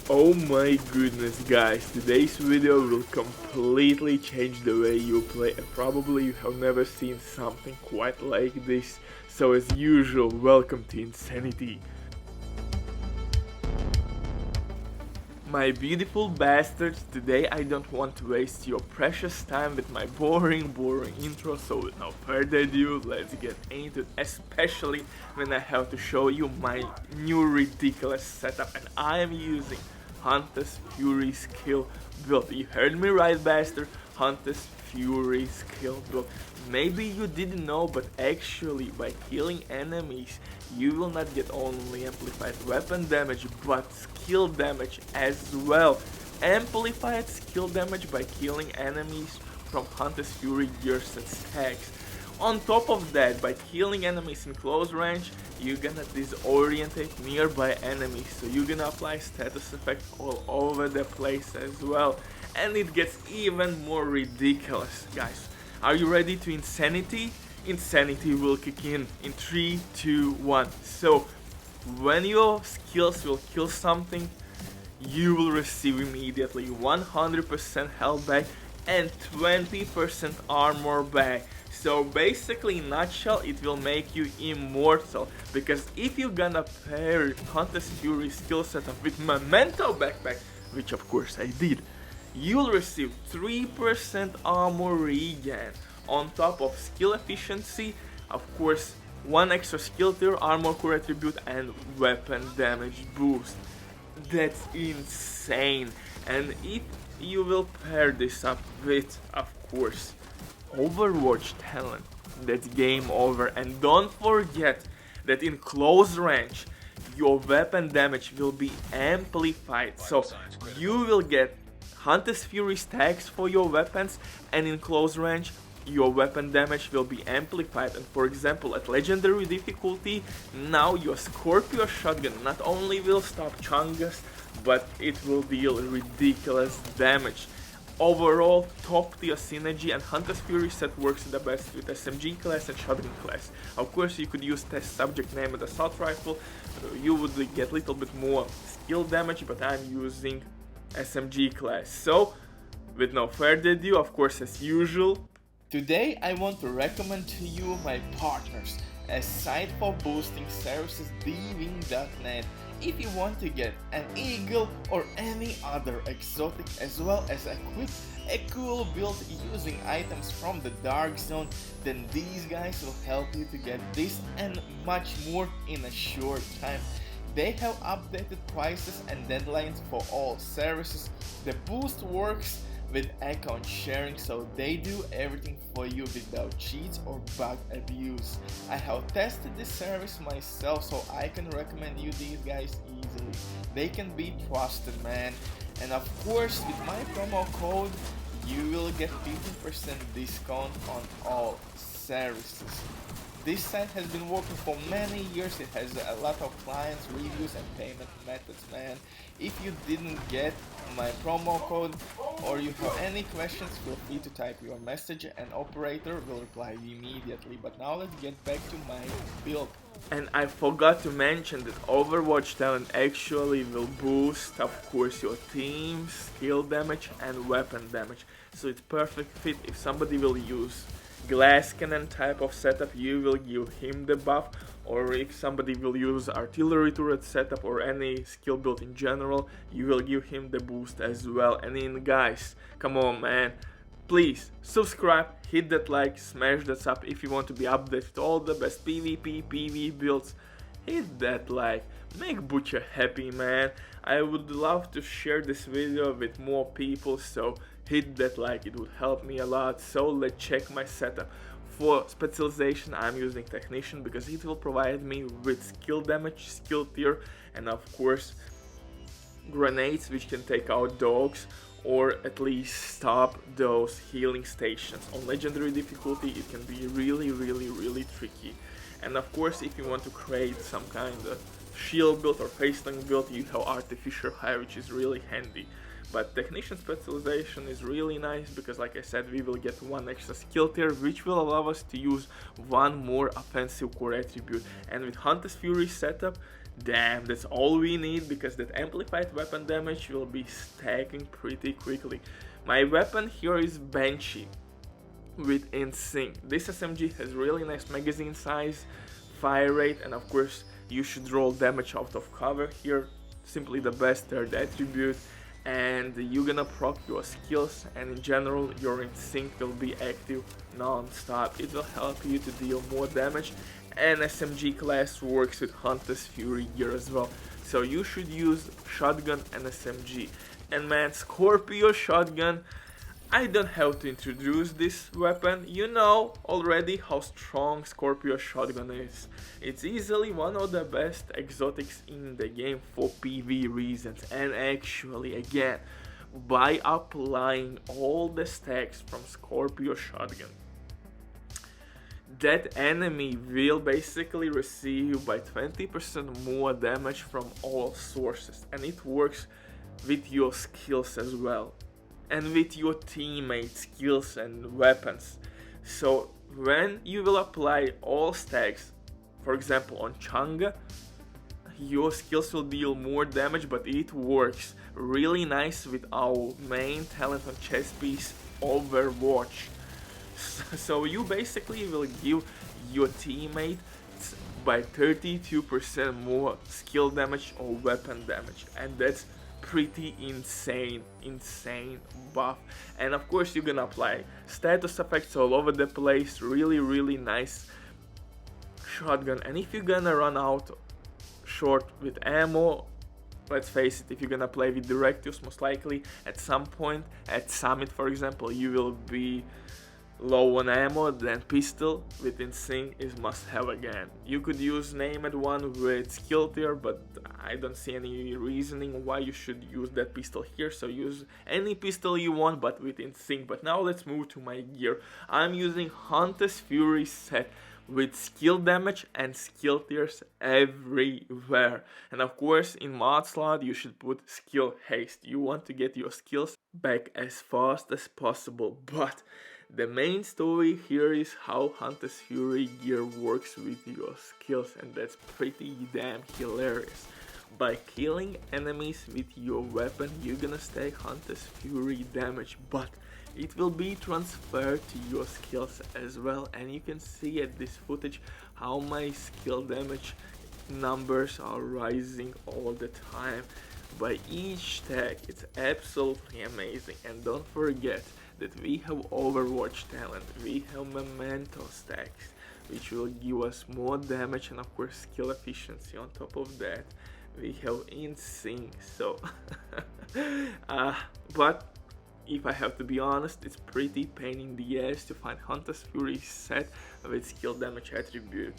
Oh my goodness guys, today's video will completely change the way you play and probably you have never seen something quite like this. So as usual, welcome to Insanity. My beautiful bastards, today I don't want to waste your precious time with my boring intro, so with no further ado, let's get into it, especially when I have to show you my new ridiculous setup, and I am using Hunter's Fury skill build. You heard me right, bastard, Hunter's Fury skill build. Maybe you didn't know, but actually by killing enemies you will not get only amplified weapon damage but skill damage as well. Amplified skill damage by killing enemies from Hunter's Fury gears and stacks. On top of that, by killing enemies in close range, you're gonna disorientate nearby enemies, so you're gonna apply status effect all over the place as well. And it gets even more ridiculous, guys. Are you ready to Insanity? Insanity will kick in 3, 2, 1. So, when your skills will kill something, you will receive immediately 100% health back and 20% armor back. So basically, in a nutshell, it will make you immortal, because if you're gonna pair Hunter's Fury skill setup with Memento backpack, which of course I did, you'll receive 3% armor regen on top of skill efficiency, of course 1 extra skill tier, armor core attribute and weapon damage boost. That's insane. And if you will pair this up with, of course, Overwatch talent, that's game over. And don't forget that in close range your weapon damage will be amplified, so you will get Hunter's Fury stacks for your weapons, and in close range your weapon damage will be amplified. And for example, at legendary difficulty, now your Scorpio shotgun not only will stop Chungus, but it will deal ridiculous damage. Overall, top tier synergy, and Hunter's Fury set works the best with SMG class and shotgun class. Of course, you could use test subject name with assault rifle, you would get a little bit more skill damage, but I'm using SMG class. So, with no further ado, of course, as usual, today I want to recommend to you my partners, a site for boosting services, dwing.net. If you want to get an eagle or any other exotic, as well as equip a cool build using items from the Dark Zone, then these guys will help you to get this and much more in a short time. They have updated prices and deadlines for all services. The boost works with account sharing, so they do everything for you without cheats or bug abuse. I have tested this service myself, so I can recommend you these guys easily. They can be trusted, man. And of course, with my promo code, you will get 15% discount on all services. This site has been working for many years. It has a lot of clients, reviews and payment methods, man. If you didn't get my promo code or you have any questions, feel free to type your message and operator will reply immediately. But now let's get back to my build. And I forgot to mention that Overwatch talent actually will boost, of course, your team's skill damage and weapon damage. So it's perfect fit if somebody will use glass cannon type of setup, you will give him the buff, or if somebody will use artillery turret setup or any skill build in general, you will give him the boost as well. And then guys, come on man, please subscribe, hit that like, smash that sub if you want to be updated with all the best PvP, PvE builds. Hit that like, make Butcher happy, man. I would love to share this video with more people, so hit that like, it would help me a lot. So let's check my setup. For specialization, I'm using Technician because it will provide me with skill damage, skill tier, and of course grenades which can take out dogs or at least stop those healing stations. On legendary difficulty it can be really tricky. And of course, if you want to create some kind of shield build or faceling build, you have Artificer High, which is really handy. But Technician specialization is really nice because, like I said, we will get 1 extra skill tier, which will allow us to use 1 more offensive core attribute. And with Hunter's Fury setup, Damn, that's all we need because that amplified weapon damage will be stacking pretty quickly. My weapon here is Banshee with InSync. This SMG has really nice magazine size, fire rate, and of course you should roll damage out of cover here. Simply the best third attribute, and you're gonna proc your skills, and in general your InSync will be active non-stop. It will help you to deal more damage, and SMG class works with Hunter's Fury gear as well, so you should use shotgun and SMG. And man, Scorpio shotgun, I don't have to introduce this weapon, you know already how strong Scorpio shotgun is. It's easily one of the best exotics in the game for PV reasons, and actually again, by applying all the stacks from Scorpio shotgun, that enemy will basically receive by 20% more damage from all sources, and it works with your skills as well, and with your teammates' skills and weapons. So when you will apply all stacks, for example on Changa, your skills will deal more damage, but it works really nice with our main talent on chess piece, Overwatch. So you basically will give your teammates by 32% more skill damage or weapon damage, and that's pretty insane buff. And of course you're gonna apply status effects all over the place, really nice shotgun. And if you're gonna run out short with ammo, let's face it, if you're gonna play with directives, most likely at some point at Summit for example you will be low on ammo, then pistol with InSync is must have again. You could use named one with skill tier, but I don't see any reasoning why you should use that pistol here, so use any pistol you want but with InSync. But now let's move to my gear. I'm using Hunter's Fury set with skill damage and skill tiers everywhere, and of course in mod slot you should put skill haste. You want to get your skills back as fast as possible, but the main story here is how Hunter's Fury gear works with your skills, and that's pretty damn hilarious. By killing enemies with your weapon, you're gonna stack Hunter's Fury damage, but it will be transferred to your skills as well, and you can see at this footage how my skill damage numbers are rising all the time by each stack. It's absolutely amazing. And don't forget that we have Overwatch talent, we have Memento stacks, which will give us more damage and of course skill efficiency. On top of that, we have InSync, so but if I have to be honest, it's pretty pain in the ass to find Hunter's Fury set with skill damage attribute.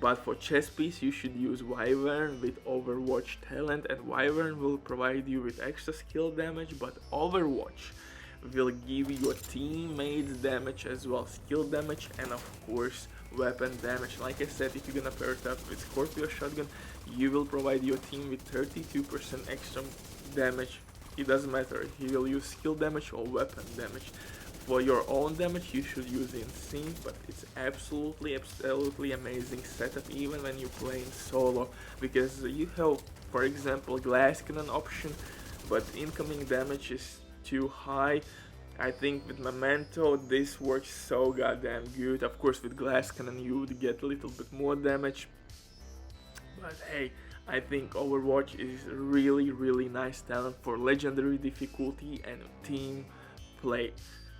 But for chess piece you should use Wyvern with Overwatch talent, and Wyvern will provide you with extra skill damage, but Overwatch will give your teammates damage as well, skill damage and of course weapon damage. Like I said, if you're gonna pair it up with Scorpio shotgun, you will provide your team with 32% extra damage. It doesn't matter if you will use skill damage or weapon damage. For your own damage you should use InSync, but it's absolutely amazing setup even when you play in solo, because you have for example glass cannon option, but incoming damage is too high. I think with Memento this works so goddamn good. Of course with glass cannon you would get a little bit more damage, but hey, I think Overwatch is really nice talent for legendary difficulty and team play.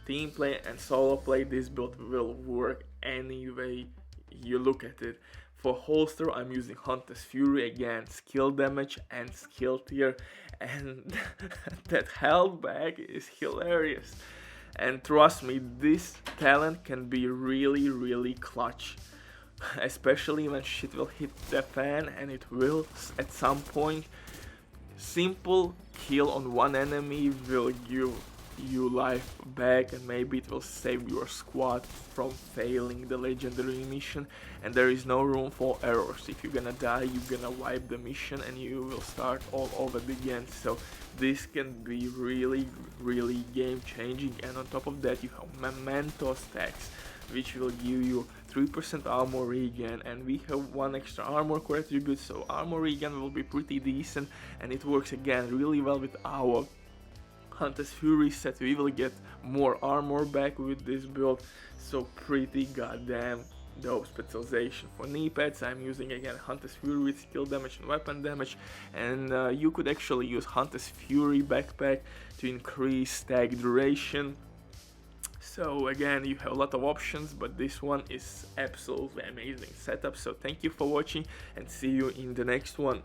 Team play and solo play, this build will work any way you look at it. For holster I'm using Hunter's Fury again, skill damage and skill tier, and that held back is hilarious. And trust me, this talent can be really clutch, especially when shit will hit the fan, and it will at some point. Simple kill on one enemy will give you life back, and maybe it will save your squad from failing the legendary mission, and there is no room for errors. If you're gonna die, you're gonna wipe the mission and you will start all over again. So this can be really game changing. And on top of that you have Memento stacks which will give you 3% armor regen, and we have one extra armor core attribute, so armor regen will be pretty decent, and it works again really well with our Hunter's Fury set. We will get more armor back with this build, so pretty goddamn dope specialization. For knee pads, I'm using again Hunter's Fury with skill damage and weapon damage, and you could actually use Hunter's Fury backpack to increase stag duration. So again, you have a lot of options, but this one is absolutely amazing setup. So thank you for watching, and see you in the next one.